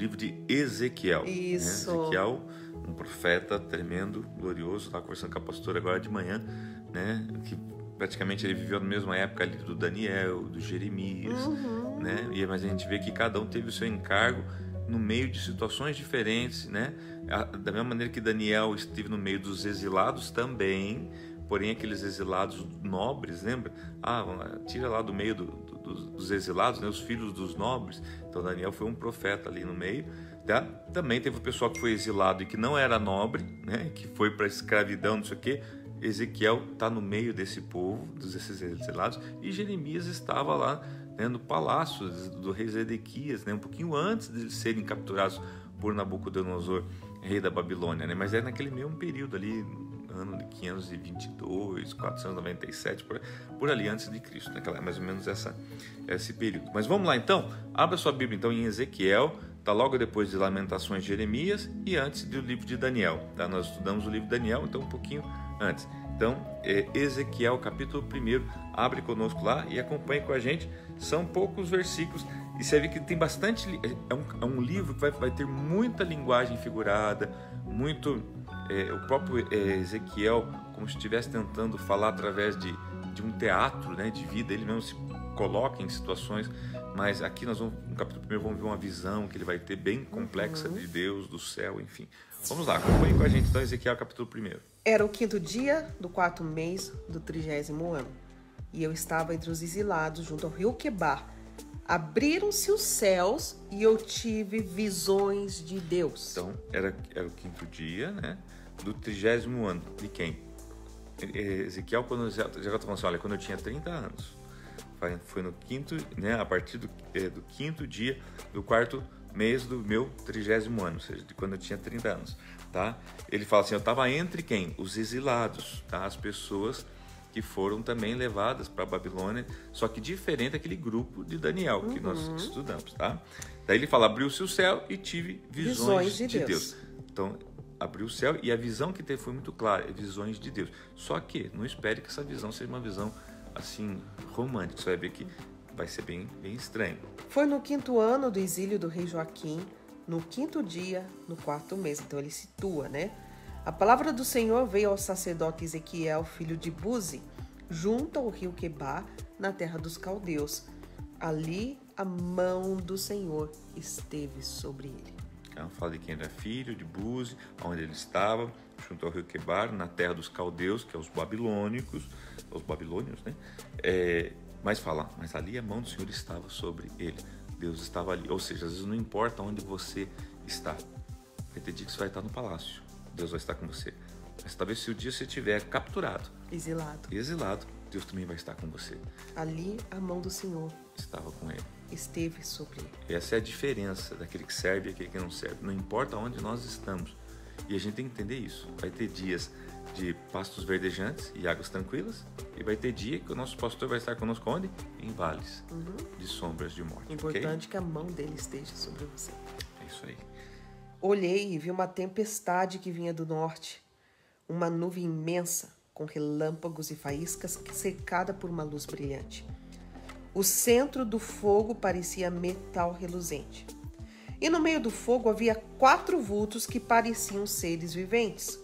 livro de Ezequiel. Isso. Né? Ezequiel, um profeta tremendo, glorioso. Estava conversando com a pastora agora de manhã, né? Que praticamente ele viveu na mesma época ali do Daniel, do Jeremias, né? Mas a gente vê que cada um teve o seu encargo no meio de situações diferentes, né? Da mesma maneira que Daniel esteve no meio dos exilados também, porém aqueles exilados nobres, lembra? Tira lá do meio dos exilados, né? Os filhos dos nobres. Então Daniel foi um profeta ali no meio. Tá? Também teve o pessoal que foi exilado e que não era nobre, né? Que foi para a escravidão, não sei o quê. Ezequiel está no meio desse povo, desses exilados, e Jeremias estava lá, né, no palácio do rei Zedequias, né, um pouquinho antes de serem capturados por Nabucodonosor, rei da Babilônia, né, mas é naquele mesmo período ali, ano de 522, 497, por ali antes de Cristo, né, mais ou menos esse período. Mas vamos lá então, abra sua Bíblia então em Ezequiel, está logo depois de Lamentações de Jeremias e antes do livro de Daniel. Tá? Nós estudamos o livro de Daniel, então um pouquinho antes. Então, Ezequiel, capítulo 1, abre conosco lá e acompanhe com a gente. São poucos versículos e você vê que tem bastante. É um livro que vai ter muita linguagem figurada, muito. O próprio Ezequiel, como se estivesse tentando falar através de um teatro, né, de vida, ele mesmo se coloca em situações. Mas aqui nós vamos, no capítulo 1, vamos ver uma visão que ele vai ter bem complexa de Deus, do céu, enfim. Vamos lá, acompanhe com a gente então Ezequiel capítulo 1. Era o 5º dia do 4º mês do 30º ano, e eu estava entre os exilados junto ao rio Quebar. Abriram-se os céus e eu tive visões de Deus. Então, era o 5º dia, né, do 30º ano. De quem? Ezequiel, já está falando assim, olha, quando eu tinha 30 anos. Foi no 5º, né, a partir do 5º dia do 4º mês do meu 30º ano, ou seja, de quando eu tinha 30 anos, tá? Ele fala assim, eu estava entre quem? Os exilados, tá? As pessoas que foram também levadas para a Babilônia, só que diferente daquele grupo de Daniel que nós estudamos, tá? Daí ele fala, abriu-se o céu e tive visões de Deus. Então, abriu o céu e a visão que teve foi muito clara, visões de Deus. Só que não espere que essa visão seja uma visão assim, romântica, você vai ver que vai ser bem estranho. Foi no 5º ano do exílio do rei Joaquim, no 5º dia, no 4º mês. Então ele situa, né? A palavra do Senhor veio ao sacerdote Ezequiel, filho de Buzi, junto ao rio Quebar, na terra dos caldeus. Ali a mão do Senhor esteve sobre ele. Então, fala de quem era filho de Buzi, onde ele estava, junto ao rio Quebar, na terra dos caldeus, que é os babilônios, né? Mas ali a mão do Senhor estava sobre ele. Deus estava ali. Ou seja, às vezes não importa onde você está. Vai ter dia que você vai estar no palácio. Deus vai estar com você. Mas talvez se o dia você estiver capturado, exilado, Deus também vai estar com você. Ali a mão do Senhor estava com ele. Esteve sobre ele. Essa é a diferença daquele que serve e aquele que não serve. Não importa onde nós estamos. E a gente tem que entender isso. Vai ter dias de pastos verdejantes e águas tranquilas. E vai ter dia que o nosso pastor vai estar conosco onde? Em vales de sombras de morte. Importante que a mão dele esteja sobre você. É isso aí. Olhei e vi uma tempestade que vinha do norte. Uma nuvem imensa, com relâmpagos e faíscas, cercada por uma luz brilhante. O centro do fogo parecia metal reluzente. E no meio do fogo havia 4 vultos que pareciam seres viventes.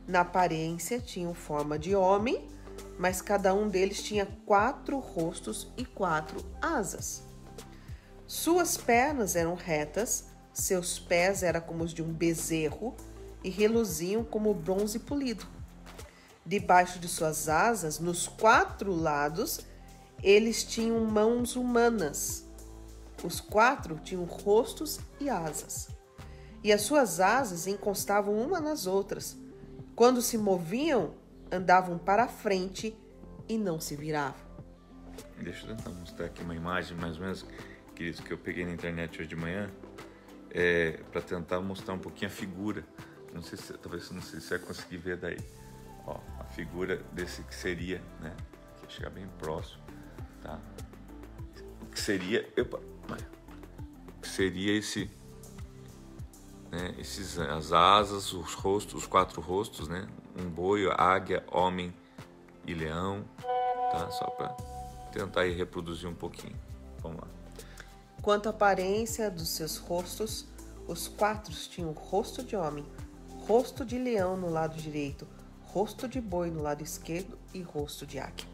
Na aparência tinham forma de homem, mas cada um deles tinha 4 rostos e 4 asas. Suas pernas eram retas, seus pés eram como os de um bezerro e reluziam como bronze polido. Debaixo de suas asas, nos 4 lados, eles tinham mãos humanas. Os 4 tinham rostos e asas. E as suas asas encostavam uma nas outras. Quando se moviam, andavam para a frente e não se viravam. Deixa eu tentar mostrar aqui uma imagem, mais ou menos, queridos, que eu peguei na internet hoje de manhã, para tentar mostrar um pouquinho a figura. Não sei se você vai conseguir ver daí. Ó, a figura desse que seria, né? Aqui, chegar bem próximo, tá? O que seria, esse, né? As asas, os rostos, os 4 rostos, né? Um boi, águia, homem e leão, tá? Só para tentar aí reproduzir um pouquinho. Vamos lá. Quanto à aparência dos seus rostos, Os 4 tinham rosto de homem, rosto de leão no lado direito, rosto de boi no lado esquerdo e rosto de águia.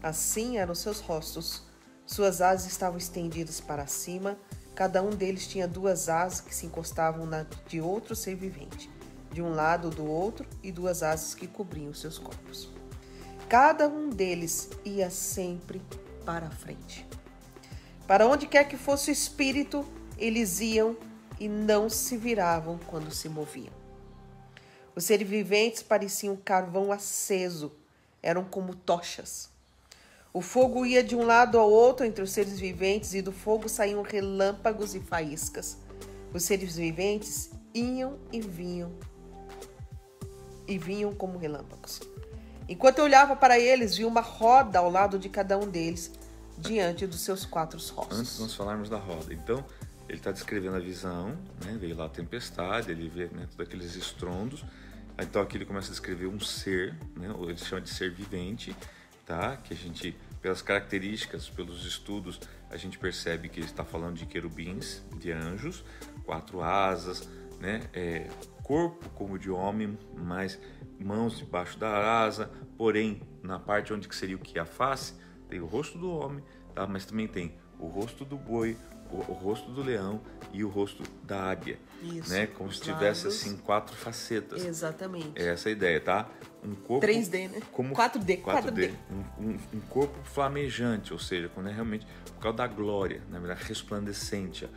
Assim eram seus rostos. Suas asas estavam estendidas para cima. Cada um deles tinha 2 asas que se encostavam na de outro ser vivente, de um lado ou do outro, e 2 asas que cobriam seus corpos. Cada um deles ia sempre para a frente. Para onde quer que fosse o espírito, eles iam e não se viravam quando se moviam. Os seres viventes pareciam carvão aceso, eram como tochas. O fogo ia de um lado ao outro entre os seres viventes e do fogo saíam relâmpagos e faíscas. Os seres viventes iam e vinham como relâmpagos. Enquanto eu olhava para eles, vi uma roda ao lado de cada um deles, diante dos seus 4 rostos. Antes de nós falarmos da roda, então, ele está descrevendo a visão, né? Veio lá a tempestade, ele vê, né, todos aqueles estrondos. Então aqui ele começa a descrever um ser, né? Ele chama de ser vivente, tá? Que a gente, pelas características, pelos estudos, a gente percebe que ele está falando de querubins, de anjos, 4 asas, né? Corpo como de homem, mas mãos debaixo da asa, porém na parte onde que seria o que? A face, tem o rosto do homem, tá? Mas também tem o rosto do boi, o rosto do leão e o rosto da águia. Isso, né? Como se tivesse assim 4 facetas. Exatamente. É essa a ideia, tá? Um corpo 3D, né? Como 4D. Um corpo flamejante, ou seja, quando é realmente por causa da glória, na verdade, resplandecente,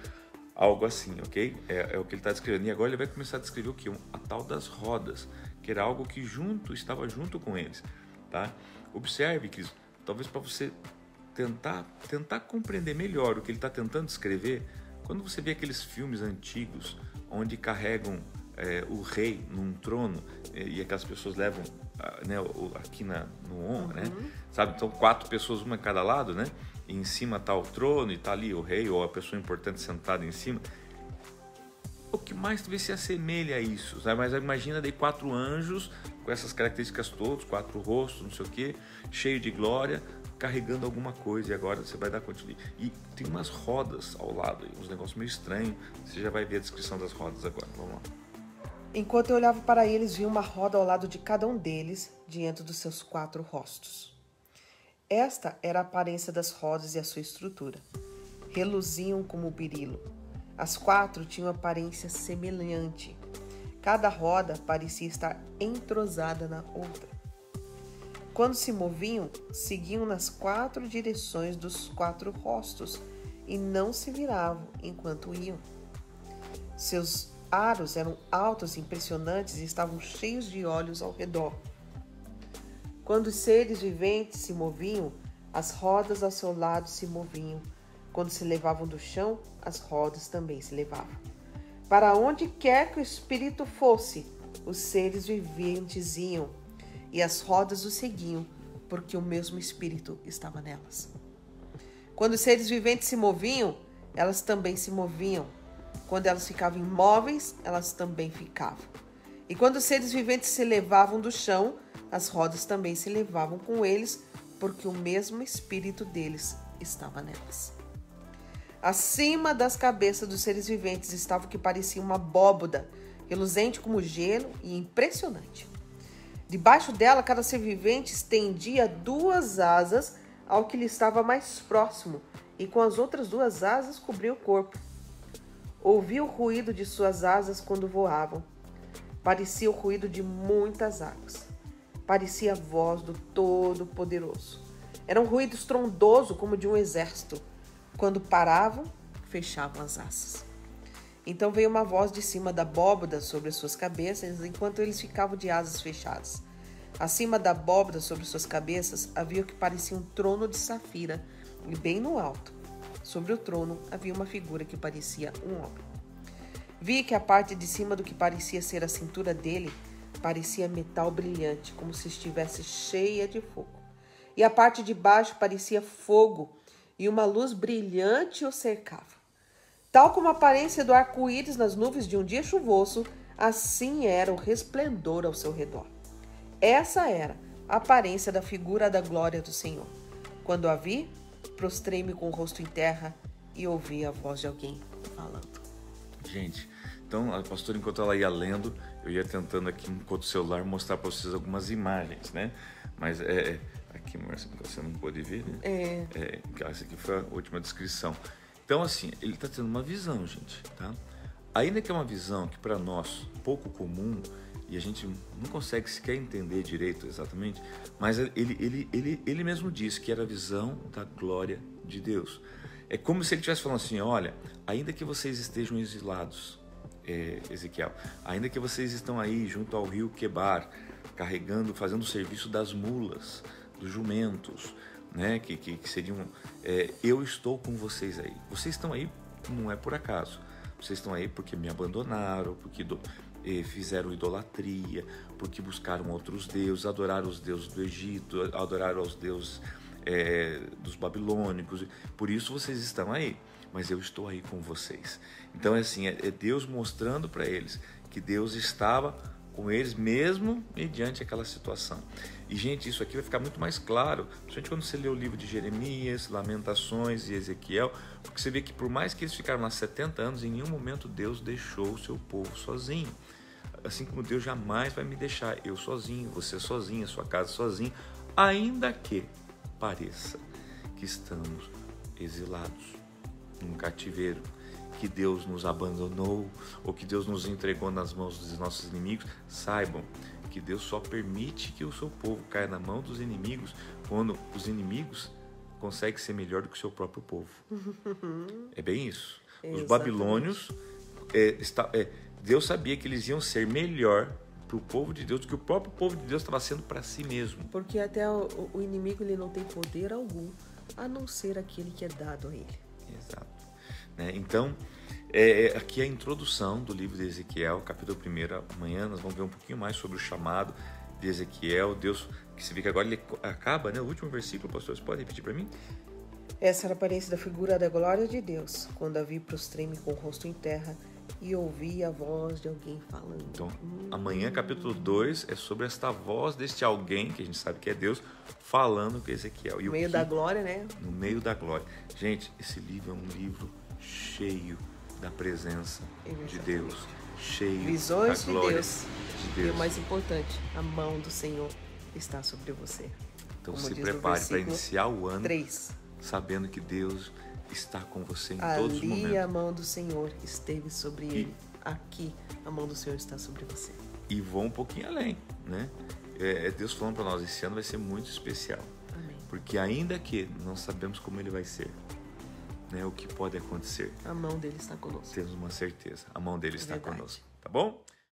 algo assim, ok? É o que ele está descrevendo. E agora ele vai começar a descrever o que? A tal das rodas, que era algo que estava junto com eles, tá? Observe que talvez para você tentar compreender melhor o que ele está tentando descrever, quando você vê aqueles filmes antigos onde carregam o rei num trono e aquelas pessoas levam né, aqui no ombro, né? Sabe? Então 4 pessoas, uma em cada lado, né? E em cima está o trono e está ali o rei ou a pessoa importante sentada em cima. O que mais talvez se assemelha a isso, sabe? Mas imagina daí 4 anjos com essas características todas, 4 rostos, não sei o que, cheio de glória, carregando alguma coisa, e agora você vai dar continuidade. E tem umas rodas ao lado, uns negócios meio estranhos. Você já vai ver a descrição das rodas agora. Vamos lá. Enquanto eu olhava para eles, vi uma roda ao lado de cada um deles, diante dos seus 4 rostos. Esta era a aparência das rodas e a sua estrutura. Reluziam como berilo. As 4 tinham aparência semelhante. Cada roda parecia estar entrosada na outra. Quando se moviam, seguiam nas 4 direções dos 4 rostos e não se viravam enquanto iam. Seus aros eram altos e impressionantes e estavam cheios de olhos ao redor. Quando os seres viventes se moviam, as rodas ao seu lado se moviam. Quando se levavam do chão, as rodas também se levavam. Para onde quer que o espírito fosse, os seres viventes iam, e as rodas o seguiam, porque o mesmo espírito estava nelas. Quando os seres viventes se moviam, elas também se moviam. Quando elas ficavam imóveis, elas também ficavam. E quando os seres viventes se levavam do chão, as rodas também se levavam com eles, porque o mesmo espírito deles estava nelas. Acima das cabeças dos seres viventes estava o que parecia uma abóboda, reluzente como gelo e impressionante. Debaixo dela, cada ser vivente estendia 2 asas ao que lhe estava mais próximo, e com as outras 2 asas cobria o corpo. Ouvi o ruído de suas asas quando voavam. Parecia o ruído de muitas águas. Parecia a voz do Todo-Poderoso. Era um ruído estrondoso como de um exército. Quando paravam, fechavam as asas. Então veio uma voz de cima da abóbada sobre as suas cabeças, enquanto eles ficavam de asas fechadas. Acima da abóbada sobre suas cabeças havia o que parecia um trono de safira, e bem no alto, sobre o trono, havia uma figura que parecia um homem. Vi que a parte de cima do que parecia ser a cintura dele parecia metal brilhante, como se estivesse cheia de fogo. E a parte de baixo parecia fogo, e uma luz brilhante o cercava. Tal como a aparência do arco-íris nas nuvens de um dia chuvoso, assim era o resplendor ao seu redor. Essa era a aparência da figura da glória do Senhor. Quando a vi, prostrei-me com o rosto em terra e ouvi a voz de alguém falando. Gente, então a pastora, enquanto ela ia lendo, eu ia tentando aqui, enquanto o celular, mostrar para vocês algumas imagens, né? Mas aqui, Márcia, você não pôde ver, né? Essa aqui foi a última descrição. Então, assim, ele está tendo uma visão, gente, tá? Ainda que é uma visão que para nós pouco comum e a gente não consegue sequer entender direito exatamente, mas ele mesmo disse que era a visão da glória de Deus. É como se ele estivesse falando assim, olha, ainda que vocês estejam exilados, Ezequiel, ainda que vocês estão aí junto ao rio Quebar, carregando, fazendo o serviço das mulas, dos jumentos, né, que seriam, eu estou com vocês aí. Vocês estão aí não é por acaso. Vocês estão aí porque me abandonaram, porque fizeram idolatria, porque buscaram outros deuses, adoraram os deuses do Egito, adoraram os deuses dos babilônicos. Por isso vocês estão aí, mas eu estou aí com vocês. Então é assim, é Deus mostrando para eles que Deus estava com eles mesmo mediante aquela situação. E, gente, isso aqui vai ficar muito mais claro, principalmente quando você lê o livro de Jeremias, Lamentações e Ezequiel, porque você vê que por mais que eles ficaram lá 70 anos, em nenhum momento Deus deixou o seu povo sozinho. Assim como Deus jamais vai me deixar eu sozinho, você sozinho, a sua casa sozinho, ainda que pareça que estamos exilados num cativeiro, que Deus nos abandonou ou que Deus nos entregou nas mãos dos nossos inimigos. Saibam que Deus só permite que o seu povo caia na mão dos inimigos quando os inimigos conseguem ser melhor do que o seu próprio povo. É bem isso. Os babilônios, Deus sabia que eles iam ser melhor para o povo de Deus do que o próprio povo de Deus estava sendo para si mesmo. Porque até o inimigo ele não tem poder algum, a não ser aquele que é dado a ele. Exato. Então, aqui é a introdução do livro de Ezequiel, capítulo 1. Amanhã nós vamos ver um pouquinho mais sobre o chamado de Ezequiel. Deus, que se vê que agora ele acaba, né? O último versículo, pastor, você pode repetir para mim? Essa era a aparência da figura da glória de Deus, quando a vi prostrei-me com o rosto em terra e ouvi a voz de alguém falando. Então, amanhã, capítulo 2, é sobre esta voz deste alguém, que a gente sabe que é Deus, falando com Ezequiel. No meio da glória, né? No meio da glória. Gente, esse livro é um livro cheio da presença de Deus, cheio visões da glória de Deus. E o mais importante, a mão do Senhor está sobre você. Então se prepare para iniciar o ano 3, sabendo que Deus está com você em todos os momentos. Ali a mão do Senhor esteve sobre ele. Aqui a mão do Senhor está sobre você. E vou um pouquinho além, né? Deus falando para nós, esse ano vai ser muito especial. Amém. Porque ainda que não sabemos como ele vai ser, né, o que pode acontecer, a mão dele está conosco. Temos uma certeza, a mão dele está conosco, tá bom?